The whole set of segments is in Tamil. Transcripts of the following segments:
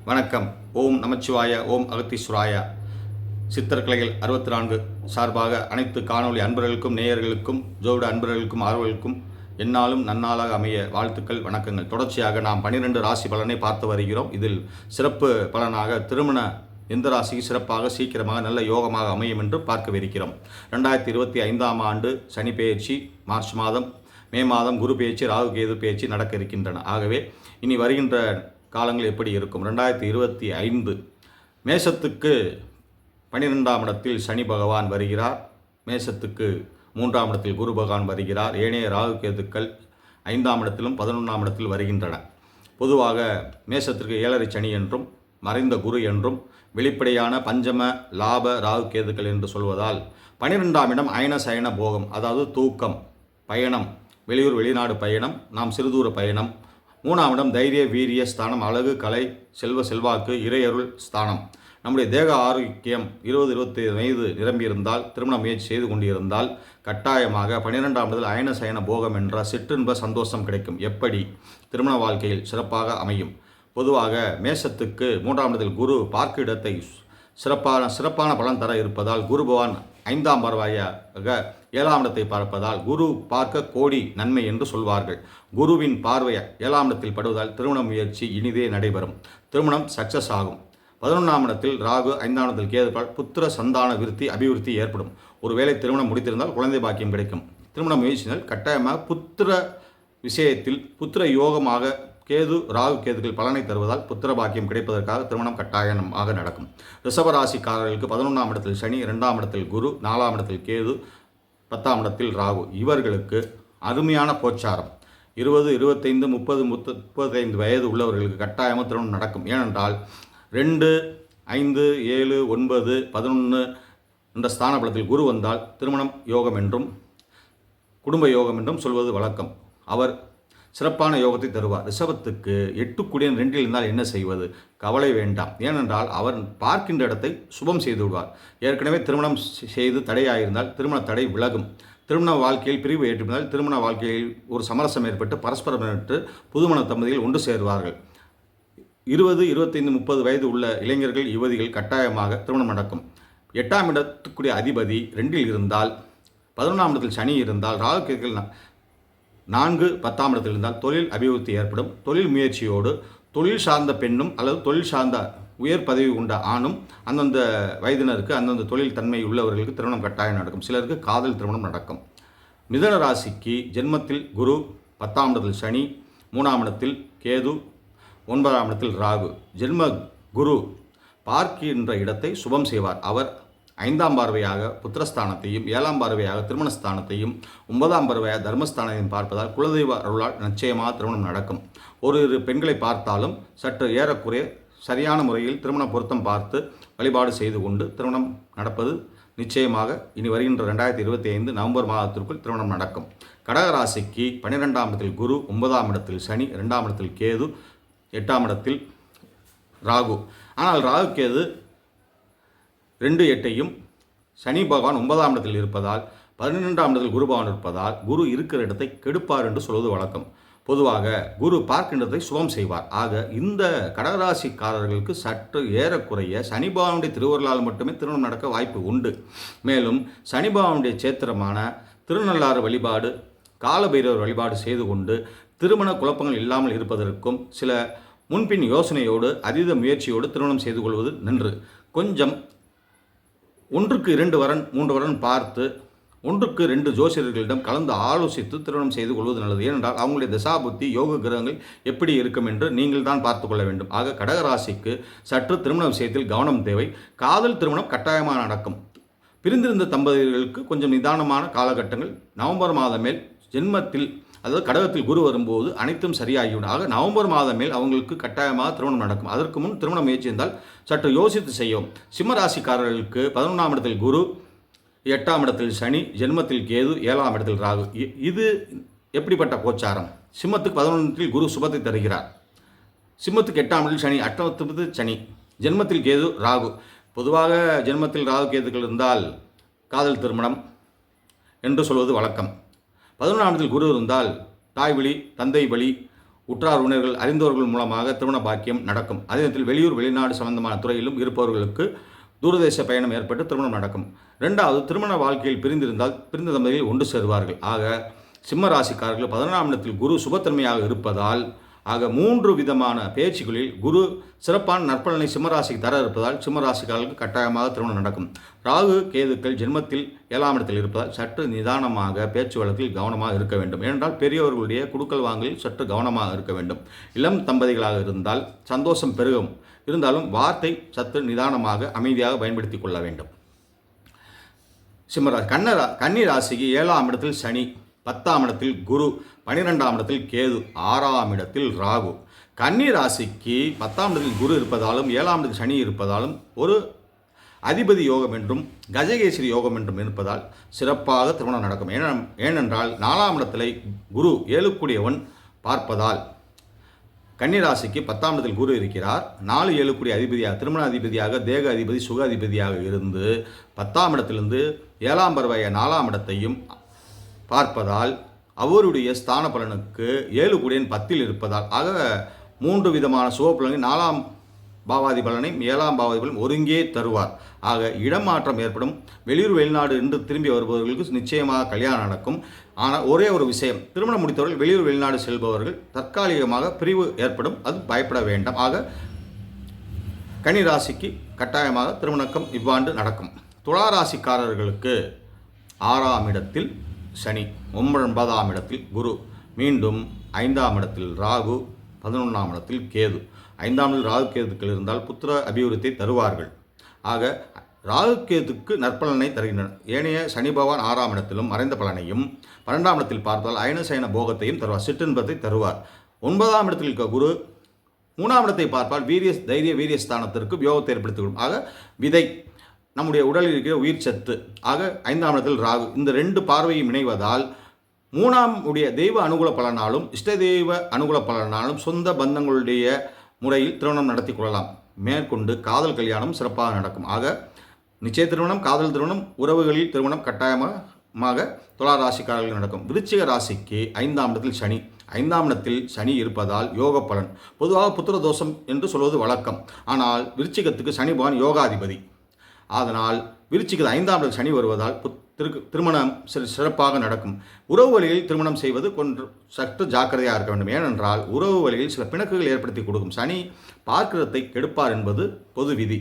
வணக்கம். ஓம் நமச்சிவாய, ஓம் அகத்தீஸ்வராய. சித்தர்கலைகள் 64 சார்பாக அனைத்து காணொளி அன்பர்களுக்கும், நேயர்களுக்கும், ஜோதிட அன்பர்களுக்கும், ஆர்வலர்களுக்கும் எந்நாளும் நன்னாளாக அமைய வாழ்த்துக்கள், வணக்கங்கள். தொடர்ச்சியாக நாம் 12 ராசி பலனை பார்த்து வருகிறோம். இதில் சிறப்பு பலனாக திருமண எந்த ராசிக்கு சிறப்பாக சீக்கிரமாக நல்ல யோகமாக அமையும் என்று பார்க்கவிருக்கிறோம். 2025ஆம் ஆண்டு சனி பெயர்ச்சி மார்ச் மாதம், மே மாதம் குரு பெயர்ச்சி, ராகு கேது பெயர்ச்சி நடக்க இருக்கின்றன. ஆகவே இனி வருகின்ற காலங்கள் எப்படி இருக்கும்? 2025 மேசத்துக்கு 12ஆம் இடத்தில் சனி பகவான் வருகிறார். மேசத்துக்கு 3ஆம் இடத்தில் குரு பகவான் வருகிறார். ஏனைய ராகு கேதுக்கள் 5ஆம் இடத்திலும் 11ஆம் இடத்தில் வருகின்றன. பொதுவாக மேசத்திற்கு 7.5 சனி என்றும், மறைந்த குரு என்றும், வெளிப்படையான பஞ்சம லாப ராகு கேதுக்கள் என்று சொல்வதால் 12ஆம் இடம் அயன சயன போகம், அதாவது தூக்கம், பயணம், வெளியூர் வெளிநாடு பயணம், நாம் சிறுதூர பயணம். 3ஆம் இடம் தைரிய வீரிய ஸ்தானம், அழகு, கலை, செல்வாக்கு, இறையருள் ஸ்தானம். நம்முடைய தேக ஆரோக்கியம் 20-25 வயது நிரம்பியிருந்தால், திருமண முயற்சி செய்து கொண்டிருந்தால் கட்டாயமாக 12ஆம் இடத்தில் அயன சயன போகம் என்ற சிற்றின்ப சந்தோஷம் கிடைக்கும். எப்படி திருமண வாழ்க்கையில் சிறப்பாக அமையும்? பொதுவாக மேசத்துக்கு 3ஆம் இடத்தில் குரு பார்க்க இடத்தை சிறப்பான பலன் தர இருப்பதால், குரு பகவான் 5ஆம் பார்வையாக 7ஆம் இடத்தை பார்ப்பதால் குரு பார்க்க கோடி நன்மை என்று சொல்வார்கள். குருவின் பார்வை 7ஆம் இடத்தில் படுவதால் திருமண முயற்சி இனிதே நடைபெறும். திருமணம் சக்சஸ் ஆகும். 11ஆம் இடத்தில் ராகு, 5ஆம் இடத்தில் கேது, புத்திர சந்தான விருத்தி அபிவிருத்தி ஏற்படும். ஒருவேளை திருமணம் முடித்திருந்தால் குழந்தை பாக்கியம் கிடைக்கும். திருமண முயற்சியினால் கட்டாயமாக புத்திர விஷயத்தில் புத்திர யோகமாக கேது ராகு கேதுகள் பலனை தருவதால் புத்திர பாக்கியம் கிடைப்பதற்காக திருமணம் கட்டாயமாக நடக்கும். ரிஷபராசிக்காரர்களுக்கு 11ஆம் இடத்தில் சனி, 2ஆம் இடத்தில் குரு, 4ஆம் இடத்தில் கேது, 10ஆம் இடத்தில் ராகு. இவர்களுக்கு அருமையான கோச்சாரம். 20, 25, 30, 35 வயது உள்ளவர்களுக்கு கட்டாயமாக திருமணம் நடக்கும். ஏனென்றால் 2, 5, 7, 9, 11 என்ற ஸ்தான பலத்தில் குரு வந்தால் திருமணம் யோகம் என்றும் குடும்ப யோகம் என்றும் சொல்வது வழக்கம். அவர் சிறப்பான யோகத்தை தருவார். ரிஷபத்துக்கு 8 கூடியன் 2 இருந்தால் என்ன செய்வது? கவலை வேண்டாம். ஏனென்றால் அவர் பார்க்கின்ற இடத்தை சுபம் செய்து விடுவார். ஏற்கனவே திருமணம் செய்து தடையாயிருந்தால் திருமண தடை விலகும். திருமண வாழ்க்கையில் பிரிவு ஏற்பட்டால் திருமண வாழ்க்கையில் ஒரு சமரசம் ஏற்பட்டு பரஸ்பரம் ஏற்று புதுமண தம்பதிகள் ஒன்று சேருவார்கள். 20, 25, 30 வயது உள்ள இளைஞர்கள், யுவதிகள் கட்டாயமாக திருமணம் நடக்கும். 8ஆம் இடத்துக்குரிய அதிபதி 2இல் இருந்தால், 11ஆம் இடத்தில் சனி இருந்தால், ராகு கேதுக்கள் 4, 10ஆம் இடத்தில் இருந்தால் தொழில் அபிவிருத்தி ஏற்படும். தொழில் முயற்சியோடு தொழில் சார்ந்த பெண்ணும் அல்லது தொழில் சார்ந்த உயர் பதவி உண்ட ஆணும் அந்தந்த வயதினருக்கு அந்தந்த தொழில் தன்மை உள்ளவர்களுக்கு திருமணம் கட்டாயம் நடக்கும். சிலருக்கு காதல் திருமணம் நடக்கும். மிதுன ராசிக்கு ஜென்மத்தில் குரு, 10ஆம் இடத்தில் சனி, 3ஆம் இடத்தில் கேது, 9ஆம் இடத்தில் ராகு. ஜென்ம குரு பார்க்கின்ற இடத்தை சுபம் செய்வார். அவர் 5ஆம் பார்வையாக புத்திரஸ்தானத்தையும், 7ஆம் பார்வையாக திருமணஸ்தானத்தையும், 9ஆம் பார்வையாக தர்மஸ்தானத்தையும் பார்ப்பதால் குலதெய்வ அருளால் நிச்சயமாக திருமணம் நடக்கும். ஒரு பெண்களை பார்த்தாலும் சற்று ஏறக்குறைய சரியான முறையில் திருமண பொருத்தம் பார்த்து வழிபாடு செய்து கொண்டு திருமணம் நடப்பது நிச்சயமாக இனி வருகின்ற 2025 நவம்பர் மாதத்திற்குள் திருமணம் நடக்கும். கடகராசிக்கு 12ஆம் இடத்தில் குரு, 9ஆம் இடத்தில் சனி, 2ஆம் இடத்தில் கேது, 8ஆம் இடத்தில் ராகு. ஆனால் ராகு கேது 2, 8ஐயும் சனி பகவான் 9ஆம் இடத்தில் இருப்பதால், 12ஆம் இடத்தில் குரு பகவான் இருப்பதால் குரு இருக்கிற இடத்தை கெடுப்பார் என்று சொல்வது வழக்கம். பொதுவாக குரு பார்க்கின்றதை சுபம் செய்வார். ஆக இந்த கடகராசிக்காரர்களுக்கு சற்று ஏறக்குறைய சனி பகவானுடைய திருவருளால் மட்டுமே திருமணம் நடக்க வாய்ப்பு உண்டு. மேலும் சனி பகவானுடைய சேத்திரமான திருநள்ளாறு வழிபாடு, காலபைரவர் வழிபாடு செய்து கொண்டு திருமண குழப்பங்கள் இல்லாமல் இருப்பதற்கும் சில முன்பின் யோசனையோடு அதீத முயற்சியோடு திருமணம் செய்து கொள்வது நன்று. கொஞ்சம் 1க்கு 2 வரன் 3 வரன் பார்த்து 1க்கு 2 ஜோசியர்களிடம் கலந்து ஆலோசித்து திருமணம் செய்து கொள்வது நல்லது. ஏனென்றால் அவங்களுடைய தசாபுத்தி யோக கிரகங்கள் எப்படி இருக்கும் என்று நீங்கள் தான் பார்த்து கொள்ள வேண்டும். ஆக கடகராசிக்கு சற்று திருமண விஷயத்தில் கவனம் தேவை. காதல் திருமணம் கட்டாயமாக நடக்கும். பிரிந்திருந்த தம்பதிகளுக்கு கொஞ்சம் நிதானமான காலகட்டங்கள். நவம்பர் மாதம் மேல் ஜென்மத்தில், அதாவது கடகத்தில் குரு வரும்போது அனைத்தும் சரியாகிவிடும். ஆக நவம்பர் மாதம் மேல் அவங்களுக்கு கட்டாயமாக திருமணம் நடக்கும். அதற்கு முன் திருமண முயற்சி இருந்தால் சற்று யோசித்து செய்யும். சிம்மராசிக்காரர்களுக்கு 11ஆம் இடத்தில் குரு, 8ஆம் இடத்தில் சனி, ஜென்மத்தில் கேது, 7ஆம் இடத்தில் ராகு. இது எப்படிப்பட்ட கோச்சாரம்? சிம்மத்துக்கு 11 குரு சுபத்தை தருகிறார். சிம்மத்துக்கு 8ஆம் இடத்தில் சனி, 8வது சனி, ஜென்மத்தில் கேது, ராகு. பொதுவாக ஜென்மத்தில் ராகு கேதுக்கள் இருந்தால் காதல் திருமணம் என்று சொல்வது வழக்கம். 11ஆம் இடத்தில் குரு இருந்தால் தாய் வழி, தந்தை வழி, உற்றார் உறவினர்கள் அறிந்தவர்கள் மூலமாக திருமண பாக்கியம் நடக்கும். அதே நேரத்தில் வெளியூர் வெளிநாடு சம்பந்தமான துறையிலும் இருப்பவர்களுக்கு தூரதேச பயணம் ஏற்பட்டு திருமணம் நடக்கும். 2வது, திருமண வாழ்க்கையில் பிரிந்திருந்தால் பிரிந்த தம்பதிகள் ஒன்று சேருவார்கள். ஆக சிம்ம ராசிக்காரர்கள் 11ஆம் இடத்தில் குரு சுபத்தன்மையாக இருப்பதால் 3 விதமான பேச்சுகளில் குரு சிறப்பான நற்பலனை சிம்மராசிக்கு தர இருப்பதால் சிம்மராசிக்காரர்களுக்கு கட்டாயமாக திருமணம் நடக்கும். ராகு கேதுக்கள் ஜென்மத்தில் 7ஆம் இடத்தில் இருப்பதால் சற்று நிதானமாக பேச்சு வழக்கில் கவனமாக இருக்க வேண்டும். ஏனென்றால் பெரியவர்களுடைய குடுக்கல் வாங்கலில் சற்று கவனமாக இருக்க வேண்டும். இளம் தம்பதிகளாக இருந்தால் சந்தோஷம் பெருகும். இருந்தாலும் வார்த்தை சற்று நிதானமாக அமைதியாக பயன்படுத்தி கொள்ள வேண்டும். சிம்மராசி கன்னி ராசிக்கு 7ஆம் இடத்தில் சனி, 10ஆம் இடத்தில் குரு, 12ஆம் இடத்தில் கேது, 6ஆம் இடத்தில் ராகு. கன்னி ராசிக்கு 10ஆம் இடத்தில் குரு இருப்பதாலும் 7ஆம் இடத்தில் சனி இருப்பதாலும் ஒரு அதிபதி யோகம் என்றும் கஜகேசரி யோகம் என்றும் இருப்பதால் சிறப்பாக திருமணம் நடக்கும். ஏனென்றால் 4ஆம் இடத்திலே குரு 7 பார்ப்பதால் கன்னிராசிக்கு 10ஆம் இடத்தில் குரு இருக்கிறார். 4 7 அதிபதியாக திருமண அதிபதியாக தேக அதிபதி சுக அதிபதியாக இருந்து 10ஆம் இடத்திலிருந்து 7ஆம் பருவாய 4ஆம் இடத்தையும் பார்ப்பதால் அவருடைய ஸ்தான பலனுக்கு 7 10 இருப்பதால் 3 விதமான சுப பலனை 4ஆம் பாவாதி பலனையும் 7ஆம் பாவாதி பலன் ஒருங்கே தருவார். இடமாற்றம் ஏற்படும். வெளியூர் வெளிநாடு என்று திரும்பி வருபவர்களுக்கு நிச்சயமாக கல்யாணம் நடக்கும். ஆனால் ஒரே ஒரு விஷயம், திருமணம் முடித்தவர்கள் வெளியூர் வெளிநாடு செல்பவர்கள் தற்காலிகமாக பிரிவு ஏற்படும். அது பயப்பட வேண்டாம். கன்னிராசிக்கு கட்டாயமாக திருமணம் இவ்வாண்டு நடக்கும். துலா ராசிக்காரர்களுக்கு 6ஆம் இடத்தில் சனி, 9ஆம் இடத்தில் குரு, மீண்டும் 5ஆம் இடத்தில் ராகு, 11ஆம் இடத்தில் கேது. 5ஆம் இடத்தில் ராகு கேதுக்கள் இருந்தால் புத்திர அபிவிருத்தி தருவார்கள். ராகு கேதுக்கு நற்பலனை தருகின்றனர். ஏனைய சனி பகவான் 6ஆம் இடத்திலும் மறைந்த பலனையும் 12ஆம் இடத்தில் பார்த்தால் அயனசயன போகத்தையும் தருவார், சிற்றின்பத்தை தருவார். 9ஆம் இடத்தில் இருக்க குரு 3ஆம் இடத்தை பார்த்தால் தைரிய வீரிய ஸ்தானத்திற்கு யோகத்தை ஏற்படுத்திவிடும். விதை நம்முடைய உடலில் இருக்கிற உயிர் சத்து. 5ஆம் இடத்தில் ராகு. இந்த 2 பார்வையும் இணைவதால் 3ஆம் உடைய தெய்வ அனுகூல பலனாலும் இஷ்ட தெய்வ அனுகூல பலனாலும் சொந்த பந்தங்களுடைய முறையில் திருமணம் நடத்தி கொள்ளலாம். மேற்கொண்டு காதல் கல்யாணம் சிறப்பாக நடக்கும். நிச்சய திருமணம், காதல் திருமணம், உறவுகளில் திருமணம் கட்டாயமாக துலா ராசிக்காரர்கள் நடக்கும். விருச்சிக ராசிக்கு 5ஆம் இடத்தில் சனி. 5ஆம் இடத்தில் சனி இருப்பதால் யோக பலன். பொதுவாக புத்திர தோஷம் என்று சொல்வது வழக்கம். ஆனால் விருச்சிகத்துக்கு சனி பகவான் யோகாதிபதி. அதனால் விருச்சிகத்து 5ஆம் இடத்தில் சனி வருவதால் திருமணம் சிறப்பாக நடக்கும். உறவு வழியில் திருமணம் செய்வது சற்று ஜாக்கிரதையாக இருக்க வேண்டும். ஏனென்றால் உறவு வழியில் சில பிணக்குகள் ஏற்படுத்தி கொடுக்கும். சனி பார்க்கிறதை கெடுப்பார் என்பது பொது விதி.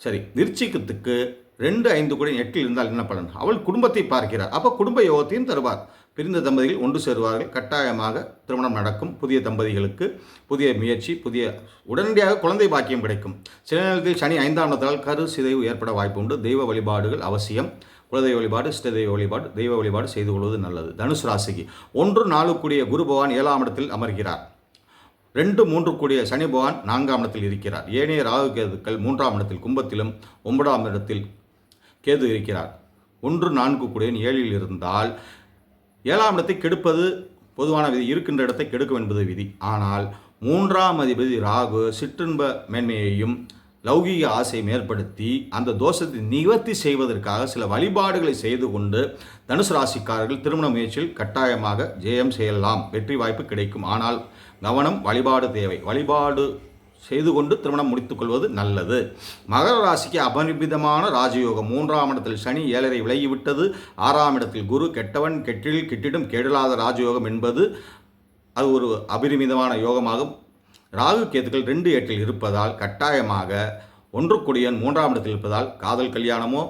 சரி, விருச்சிகத்துக்கு 2 5 8 இருந்தால் என்ன பலன்? அவள் குடும்பத்தை பார்க்கிறார். அப்போ குடும்ப யோகத்தையும் தருவார். பிரிந்த தம்பதிகள் ஒன்று சேருவார்கள். கட்டாயமாக திருமணம் நடக்கும். புதிய தம்பதிகளுக்கு புதிய முயற்சி, உடனடியாக குழந்தை பாக்கியம் கிடைக்கும். சில நேரத்தில் சனி 5ஆம் இடத்தால் கரு சிதைவு ஏற்பட வாய்ப்பு உண்டு. தெய்வ வழிபாடுகள் அவசியம். குலதெய்வ வழிபாடு, இஷ்ட தெய்வ வழிபாடு, தெய்வ வழிபாடு செய்து கொள்வது நல்லது. தனுசு ராசிக்கு 1 4 குரு பகவான் 7ஆம் இடத்தில் அமர்கிறார். 2 3 சனி பகவான் 4ஆம் இடத்தில் இருக்கிறார். ஏனைய ராகு கேதுக்கள் 3ஆம் இடத்தில் கும்பத்திலும் 9ஆம் இடத்தில் கேது இருக்கிறார். 1 4 7 இருந்தால் 7ஆம் இடத்தை கெடுப்பது பொதுவான விதி. இருக்கின்ற இடத்தை கெடுக்கும் என்பது விதி. ஆனால் 3ஆம் அதிபதி ராகு சிற்றின்ப மேன்மையையும் லௌகீக ஆசையை ஏற்படுத்தி அந்த தோஷத்தை நிவர்த்தி செய்வதற்காக சில வழிபாடுகளை செய்து கொண்டு தனுசு ராசிக்காரர்கள் திருமண முயற்சியில் கட்டாயமாக ஜெயம் செய்யலாம். வெற்றி வாய்ப்பு கிடைக்கும். ஆனால் கவனம், வழிபாடு தேவை. வழிபாடு செய்து கொண்டு திருமணம் முடித்துக்கொள்வது நல்லது. மகர ராசிக்கு அபரிமிதமான ராஜயோகம். 3ஆம் இடத்தில் சனி 7 விலகிவிட்டது. 6ஆம் இடத்தில் குரு கெட்டவன் கெட்டில் கிட்டிடும் கேடலாத ராஜயோகம் என்பது அது ஒரு அபரிமிதமான யோகமாகும். ராகு கேதுக்கள் 2 8 இருப்பதால் கட்டாயமாக 1 3ஆம் இடத்தில் இருப்பதால் காதல் கல்யாணமோ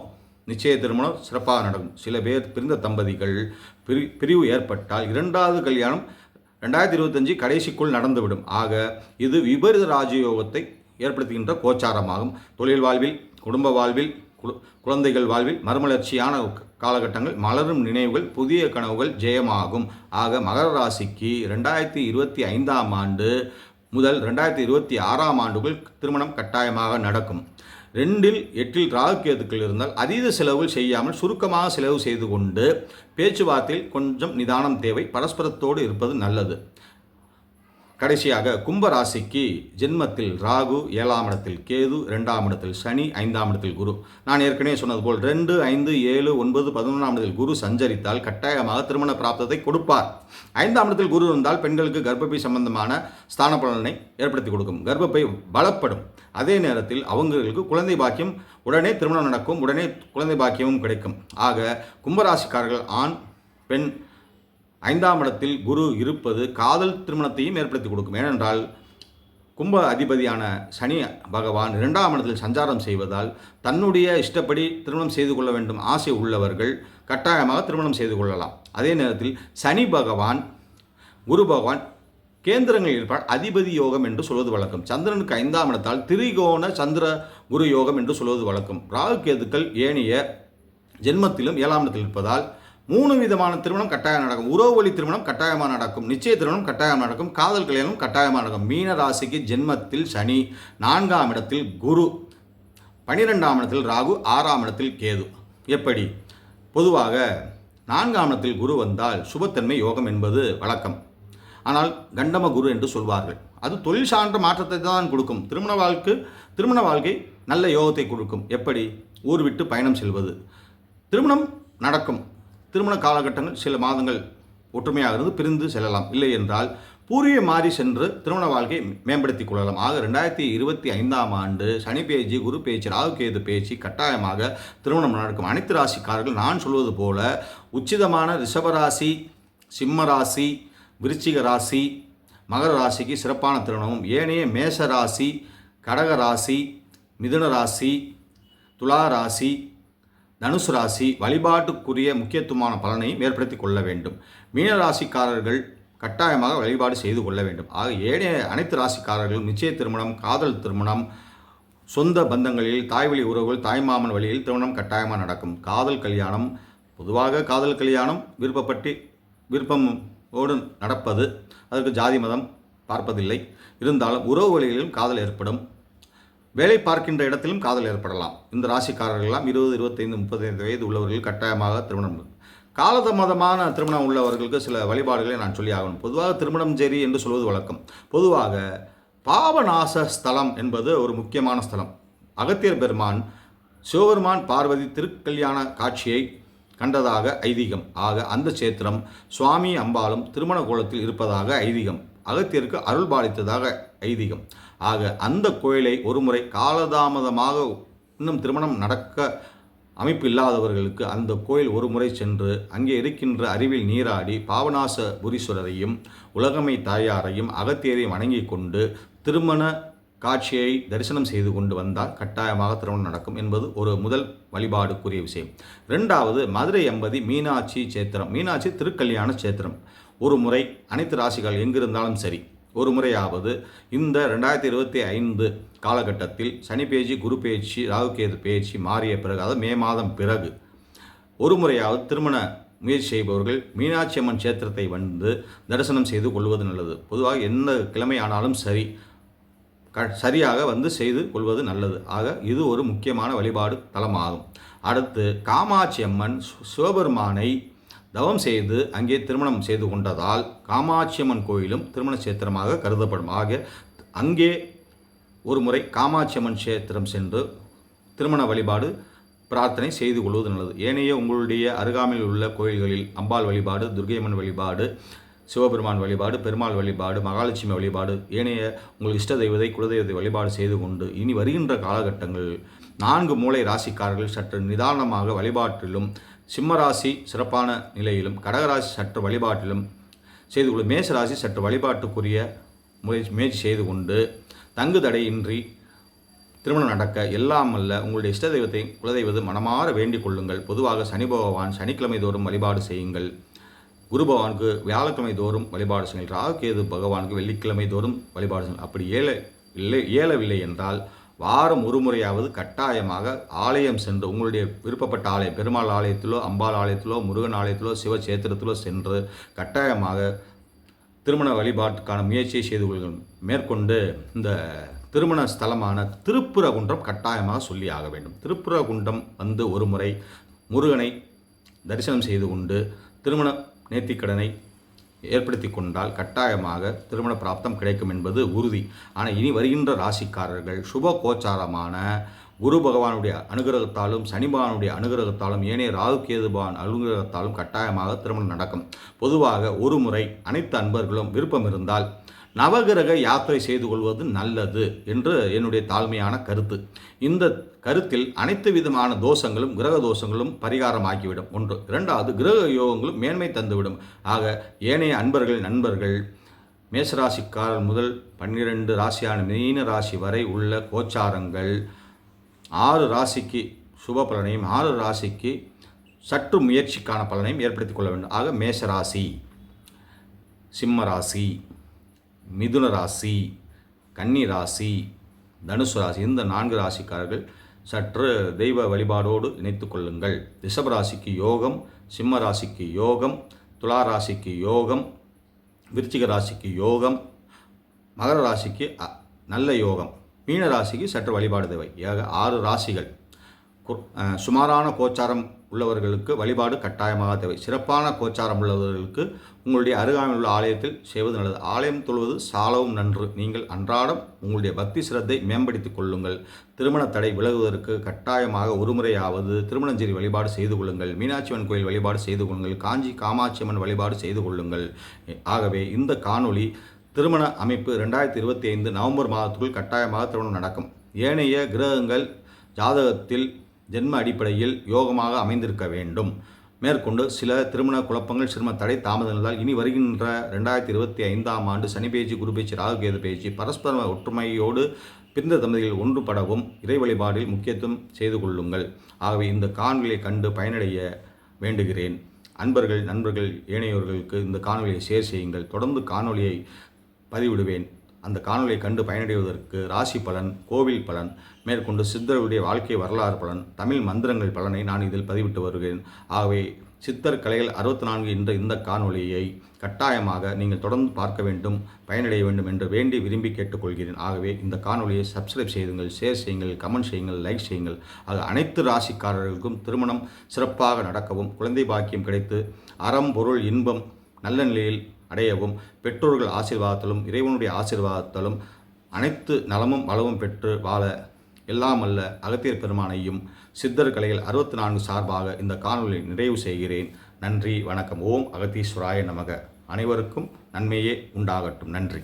நிச்சய திருமணம் சிறப்பாக நடக்கும். சில பேர் பிரிந்த தம்பதிகள் பிரிவு ஏற்பட்டால் 2வது கல்யாணம் 2025 கடைசிக்குள் நடந்துவிடும். இது விபரீத ராஜயோகத்தை ஏற்படுத்துகின்ற கோச்சாரமாகும். தொழில் வாழ்வில், குடும்ப வாழ்வில், குழந்தைகள் வாழ்வில் மறுமலர்ச்சியான காலகட்டங்கள், மலரும் நினைவுகள், புதிய கனவுகள் ஜெயமாகும். மகர ராசிக்கு 2025ஆம் ஆண்டு முதல் 2026ஆம் ஆண்டுகள் திருமணம் கட்டாயமாக நடக்கும். 2 8 ராகு கேதுக்கள் இருந்தால் அதீத செலவுகள் செய்யாமல் சுருக்கமாக செலவு செய்து கொண்டு பேச்சுவார்த்தையில் கொஞ்சம் நிதானம் தேவை. பரஸ்பரத்தோடு இருப்பது நல்லது. கடைசியாக கும்பராசிக்கு ஜென்மத்தில் ராகு, 7ஆம் இடத்தில் கேது, 2ஆம் இடத்தில் சனி, 5ஆம் இடத்தில் குரு. நான் ஏற்கனவே சொன்னது போல் 2, 5, 7, 9, 11ஆம் இடத்தில் குரு சஞ்சரித்தால் கட்டாயமாக திருமண பிராப்தத்தை கொடுப்பார். 5ஆம் இடத்தில் குரு இருந்தால் பெண்களுக்கு கர்ப்பப்பை சம்பந்தமான ஸ்தான பலனை ஏற்படுத்தி கொடுக்கும். கர்ப்பப்பை பலப்படும். அதே நேரத்தில் அவங்களுக்கு குழந்தை பாக்கியம், உடனே திருமணம் நடக்கும், உடனே குழந்தை பாக்கியமும் கிடைக்கும். ஆக கும்பராசிக்காரர்கள் ஆண் பெண் 5ஆம் இடத்தில் குரு இருப்பது காதல் திருமணத்தையும் ஏற்படுத்தி கொடுக்கும். ஏனென்றால் கும்ப அதிபதியான சனி பகவான் 2ஆம் இடத்தில் சஞ்சாரம் செய்வதால் தன்னுடைய இஷ்டப்படி திருமணம் செய்து கொள்ள வேண்டும் ஆசை உள்ளவர்கள் கட்டாயமாக திருமணம் செய்து கொள்ளலாம். அதே நேரத்தில் சனி பகவான், குரு பகவான் கேந்திரங்களில் இருப்பால் அதிபதி யோகம் என்று சொல்வது வழக்கம். சந்திரனுக்கு 5ஆம் இடத்தால் திரிகோண சந்திர குரு யோகம் என்று சொல்வது வழக்கம். ராகு கேதுக்கள் ஏனைய ஜென்மத்திலும் 7ஆம் இடத்தில் இருப்பதால் 3 விதமான திருமணம் கட்டாயம் நடக்கும். உறவு வழி திருமணம் கட்டாயமாக நடக்கும், நிச்சய திருமணம் கட்டாயமாக நடக்கும், காதல் கல்யாணம் கட்டாயமாக நடக்கும். மீன ராசிக்கு ஜென்மத்தில் சனி, 4ஆம் இடத்தில் குரு, 12ஆம் இடத்தில் ராகு, 6ஆம் இடத்தில் கேது. எப்படி? பொதுவாக 4ஆம் இடத்தில் குரு வந்தால் சுபத்தன்மை யோகம் என்பது வழக்கம். ஆனால் கண்டம குரு என்று சொல்வார்கள். அது தொழில் சார்ந்த மாற்றத்தை தான் கொடுக்கும். திருமண வாழ்க்கை நல்ல யோகத்தை கொடுக்கும். எப்படி? ஊர் விட்டு பயணம் செல்வது, திருமணம் நடக்கும். திருமண காலகட்டங்கள் சில மாதங்கள் ஒற்றுமையாக இருந்து பிரிந்து செல்லலாம். இல்லை என்றால் பூர்வீக மாறி சென்று திருமண வாழ்க்கையை மேம்படுத்திக் கொள்ளலாம். ஆக 2025ஆம் ஆண்டு சனி பேச்சு, குரு பேச்சு, ராகு கேது பேச்சு கட்டாயமாக திருமணம் நடக்கும். அனைத்து ராசிக்காரர்கள் நான் சொல்வது போல உச்சிதமான ரிஷபராசி, சிம்ம ராசி, விருச்சிக ராசி, மகர ராசிக்கு சிறப்பான திருமணமும், ஏனைய மேஷ ராசி, கடக ராசி, மிதுன ராசி, துலா ராசி, தனுசு ராசி வழிபாட்டுக்குரிய முக்கியத்துவமான பலனையும் ஏற்படுத்தி கொள்ள வேண்டும். மீன ராசிக்காரர்கள் கட்டாயமாக வழிபாடு செய்து கொள்ள வேண்டும். ஆக ஏனைய அனைத்து ராசிக்காரர்களும் நிச்சய திருமணம், காதல் திருமணம், சொந்த பந்தங்களில் தாய்வழி உறவுகள், தாய்மாமன் வழியில் திருமணம் கட்டாயமாக நடக்கும். காதல் கல்யாணம், பொதுவாக காதல் கல்யாணம் விருப்பமோடு நடப்பது, அதற்கு ஜாதி மதம் பார்ப்பதில்லை. இருந்தாலும் உறவு வழிகளிலும் காதல் ஏற்படும். வேலை பார்க்கின்ற இடத்திலும் காதல் ஏற்படலாம். இந்த ராசிக்காரர்களெல்லாம் 20, 25, 35 வயது உள்ளவர்கள் கட்டாயமாக திருமணம். காலதாமதமான திருமணம் உள்ளவர்களுக்கு சில வழிபாடுகளை நான் சொல்லி ஆகணும். பொதுவாக திருமணம் சரி என்று சொல்வது வழக்கம். பொதுவாக பாவநாச ஸ்தலம் என்பது ஒரு முக்கியமான ஸ்தலம். அகத்தியர் பெருமான் சிவபெருமான் பார்வதி திருக்கல்யாண காட்சியை கண்டதாக ஐதீகம். ஆக அந்த சேத்திரம் சுவாமி அம்பாளும் திருமண கோலத்தில் இருப்பதாக ஐதீகம். அகத்தியருக்கு அருள் பாலித்ததாக ஐதீகம். ஆக அந்த கோயிலை ஒருமுறை காலதாமதமாக இன்னும் திருமணம் நடக்க அமைப்பு இல்லாதவர்களுக்கு அந்த கோயில் ஒரு முறை சென்று அங்கே இருக்கின்ற அருவியில் நீராடி பாவநாச புரீஸ்வரரையும் உலகமை தாயாரையும் அகத்தியரையும் வணங்கி கொண்டு திருமண காட்சியை தரிசனம் செய்து கொண்டு வந்தால் கட்டாயமாக திருமணம் நடக்கும் என்பது ஒரு முதல் வழிபாடுக்குரிய விஷயம். 2வது மதுரை அம்பதி மீனாட்சி சேத்திரம். மீனாட்சி திருக்கல்யாண சேத்திரம். ஒரு முறை அனைத்து ராசிகள் எங்கிருந்தாலும் சரி ஒரு முறையாவது இந்த 2025 காலகட்டத்தில் சனி பேச்சு, குரு பேச்சு, ராகுகேது பேச்சு மாறிய பிறகு, அதாவது மே மாதம் பிறகு ஒரு முறையாவது திருமண முயற்சி செய்பவர்கள் மீனாட்சி அம்மன் சேத்திரத்தை வந்து தரிசனம் செய்து கொள்வது நல்லது. பொதுவாக எந்த கிழமை ஆனாலும் சரியாக வந்து செய்து கொள்வது நல்லது. ஆக இது ஒரு முக்கியமான வழிபாடு தலமாகும். அடுத்து காமாட்சி அம்மன் சிவபெருமானை தவம் செய்து அங்கே திருமணம் செய்து கொண்டதால் காமாட்சி அம்மன் கோயிலும் திருமண சேத்திரமாக கருதப்படும். ஆக அங்கே ஒரு முறை காமாட்சி அம்மன் சேத்திரம் சென்று திருமண வழிபாடு பிரார்த்தனை செய்து கொள்வது நல்லது. ஏனைய உங்களுடைய அருகாமையில் உள்ள கோயில்களில் அம்பாள் வழிபாடு, துர்க்கையம்மன் வழிபாடு, சிவபெருமான் வழிபாடு, பெருமாள் வழிபாடு, மகாலட்சுமி வழிபாடு, ஏனைய உங்கள் இஷ்ட தெய்வத்தை, குலதெய்வத்தை வழிபாடு செய்து கொண்டு இனி வருகின்ற காலகட்டங்கள் 4 மூலை ராசிக்காரர்கள் சற்று நிதானமாக வழிபாட்டிலும், சிம்மராசி சிறப்பான நிலையிலும், கடகராசி சற்று வழிபாட்டிலும் செய்து கொள்ளும், மேசராசி சற்று வழிபாட்டுக்குரிய முயற்சி செய்து கொண்டு தங்கு தடையின்றி திருமணம் நடக்க எல்லாம் அல்ல உங்களுடைய இஷ்ட தெய்வத்தை, குலதெய்வத்தை மனமாற வேண்டிக் கொள்ளுங்கள். பொதுவாக சனி பகவான் சனிக்கிழமை தோறும் வழிபாடு செய்யுங்கள். குரு பகவானுக்கு வியாழக்கிழமை தோறும் வழிபாடு செய்யுங்கள். ராகு கேது பகவானுக்கு வெள்ளிக்கிழமை தோறும் வழிபாடு செய்யுங்கள். அப்படி இயலவில்லை என்றால் வாரம் ஒரு முறையாவது கட்டாயமாக ஆலயம் சென்று உங்களுடைய விருப்பப்பட்ட ஆலயம், பெருமாள் ஆலயத்திலோ, அம்பாள் ஆலயத்திலோ, முருகன் ஆலயத்திலோ, சிவச்சேத்திரத்திலோ சென்று கட்டாயமாக திருமண வழிபாட்டுக்கான முயற்சியை செய்து கொள்ளுங்கள். மேற்கொண்டு இந்த திருமண ஸ்தலமான திருப்புரகுன்றம் கட்டாயமாக சொல்லி ஆக வேண்டும். திருப்புரகுன்றம் வந்து ஒரு முறை முருகனை தரிசனம் செய்து கொண்டு திருமண நேர்த்திக்கடனை ஏற்படுத்தி கொண்டால் கட்டாயமாக திருமண பிராப்தம் கிடைக்கும் என்பது உறுதி. ஆனால் இனி வருகின்ற ராசிக்காரர்கள் சுப கோச்சாரமான குரு பகவானுடைய அனுகிரகத்தாலும் சனி பகவானுடைய அனுகிரகத்தாலும் ஏனைய ராகு கேது பகவான் அனுகிரகத்தாலும் கட்டாயமாக திருமணம் நடக்கும். பொதுவாக ஒரு முறை அனைத்து அன்பர்களும் விருப்பம் இருந்தால் நவகிரக யாத்திரை செய்து கொள்வது நல்லது என்று என்னுடைய தாழ்மையான கருத்து. இந்த கருத்தில் அனைத்து விதமான தோஷங்களும் கிரக தோஷங்களும் பரிகாரமாக்கிவிடும். ஒன்று. இரண்டாவது, கிரக யோகங்களும் மேன்மை தந்துவிடும். ஆக ஏனைய அன்பர்கள் நண்பர்கள் மேசராசிக்காரர் முதல் 12 ராசியான மீன ராசி வரை உள்ள கோச்சாரங்கள் 6 ராசிக்கு சுப பலனையும் 6 ராசிக்கு சற்று முயற்சிக்கான பலனையும் ஏற்படுத்திக் கொள்ள வேண்டும். ஆக மேஷராசி, சிம்ம ராசி, மிதுன ராசி, கன்னி ராசி, தனுசு ராசி, இந்த 4 ராசிக்காரர்கள் சற்று தெய்வ வழிபாடோடு இணைத்து கொள்ளுங்கள். ரிஷப ராசிக்கு யோகம், சிம்ம ராசிக்கு யோகம், துலா ராசிக்கு யோகம், விருச்சிக ராசிக்கு யோகம், மகர ராசிக்கு நல்ல யோகம், மீன ராசிக்கு சற்று வழிபாடு தேவை. 6 ராசிகள் சுமாரான கோச்சாரம் உள்ளவர்களுக்கு வழிபாடு கட்டாயமாக தேவை. சிறப்பான கோச்சாரம் உள்ளவர்களுக்கு உங்களுடைய அருகாமையில் உள்ள ஆலயத்தில் செய்வது நல்லது. ஆலயம் தொழுவது சாலவும் நன்று. நீங்கள் அன்றாடம் உங்களுடைய பக்தி சிரத்தை மேம்படுத்திக் கொள்ளுங்கள். திருமண தடை விலகுவதற்கு கட்டாயமாக ஒரு முறையாவது திருமணஞ்சேரி வழிபாடு செய்து கொள்ளுங்கள். மீனாட்சியம்மன் கோயில் வழிபாடு செய்து கொள்ளுங்கள். காஞ்சி காமாட்சியம்மன் வழிபாடு செய்து கொள்ளுங்கள். ஆகவே இந்த காணொளி திருமண அமைப்பு 2025 நவம்பர் மாதத்துக்குள் கட்டாயமாக திருமணம் நடக்கும். ஏனைய கிரகங்கள் ஜாதகத்தில் ஜென்ம அடிப்படையில் யோகமாக அமைந்திருக்க வேண்டும். மேற்கொண்டு சில திருமண குழப்பங்கள் திருமண தடை தாமதங்களால் இனி வருகின்ற 2025ஆம் ஆண்டு சனி பேச்சு, குரு பேச்சு, ராகு கேது பேச்சு பரஸ்பர ஒற்றுமையோடு பிரிந்த தம்பதிகள் ஒன்றுபடவும் இறை வழிபாடில் முக்கியத்துவம் செய்து கொள்ளுங்கள். ஆகவே இந்த காணொலியை கண்டு பயனடைய வேண்டுகிறேன். அன்பர்கள் நண்பர்கள் ஏனையோர்களுக்கு இந்த காணொலியை ஷேர் செய்யுங்கள். தொடர்ந்து காணொலியை பதிவிடுவேன். அந்த காணொலியை கண்டு பயனடைவதற்கு ராசி பலன், கோவில் பலன், மேற்கொண்டு சித்தர்களுடைய வாழ்க்கை வரலாறு பலன், தமிழ் மந்திரங்கள் பலனை நான் இதில் பதிவிட்டு வருகிறேன். ஆகவே சித்தர் கலைகள் 64 என்ற இந்த காணொலியை கட்டாயமாக நீங்கள் தொடர்ந்து பார்க்க வேண்டும், பயனடைய வேண்டும் என்று வேண்டி விரும்பி கேட்டுக்கொள்கிறேன். ஆகவே இந்த காணொலியை சப்ஸ்கிரைப் செய்யுங்கள், ஷேர் செய்யுங்கள், கமெண்ட் செய்யுங்கள், லைக் செய்யுங்கள். ஆக அனைத்து ராசிக்காரர்களுக்கும் திருமணம் சிறப்பாக நடக்கவும், குழந்தை பாக்கியம் கிடைத்து அறம் பொருள் இன்பம் நல்ல நிலையில் அடையவும், பெற்றோர்கள் ஆசீர்வாதத்தாலும் இறைவனுடைய ஆசீர்வாதத்தாலும் அனைத்து நலமும் வளமும் பெற்று வாழ எல்லாம் அல்ல அகத்தியர் பெருமானையும் சித்தர் கலைகள் 64 சார்பாக இந்த காணொலியை நிறைவு செய்கிறேன். நன்றி, வணக்கம். ஓம் அகத்தீஸ்வராய நமக. அனைவருக்கும் நன்மையே உண்டாகட்டும். நன்றி.